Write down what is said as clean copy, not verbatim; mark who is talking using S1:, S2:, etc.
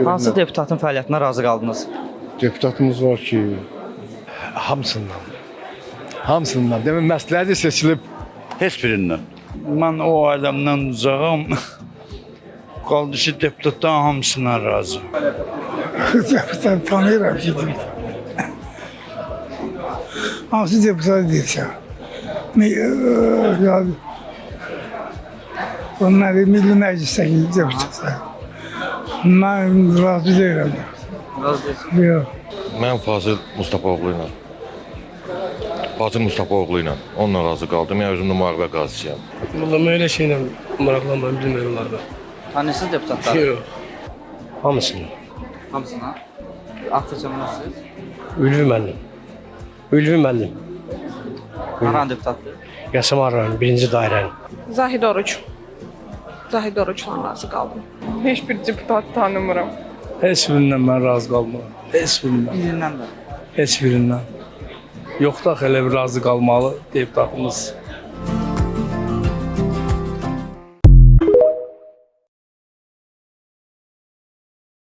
S1: Hansı deputatın fəaliyyətinə razı qaldınız?
S2: Deputatımız var ki,
S3: Hamısından. Hamısından. Demin məsləhəti seçilib.
S4: Heç birindən.
S5: Mən o aləmdən uzağam. Qaldı ki, deputatdan hamısına razı.
S6: Deputat tanıyıram ki. Hansı deputat deyirsən? Yani, onlar Milli Məclisdəki deputatlar. Mən razı deyirəm.
S1: Razı deyilsiniz.
S6: Yox.
S7: Mən Fazıl Mustafaoğlu ilə. Fazıl Mustafaoğlu ilə. Onunla razı qaldım. Yəni özüm də müharibə qazisiyəm.
S8: Valla mən elə şeylə maraqlanmam, bilmirəm onlarda.
S1: Tanıyırsınız deputatları?
S8: Yox. Hamısını.
S1: Hamısına. Ad seçəməlisiniz.
S8: Ülvi müəllim. Ülvi müəllim.
S1: Haran deputatdır?
S8: Qəsəm Arran, 1-ci dairənin.
S9: Zahid Oruç. Zahid Oruçla razı qaldım.
S10: Heç bir deputat tanımıram.
S5: Heç birindən mən razı qalmıram. Heç birindən.
S1: Birindən də.
S5: Heç birindən. Yoxdur, elə bir razı qalmalı deputatımız.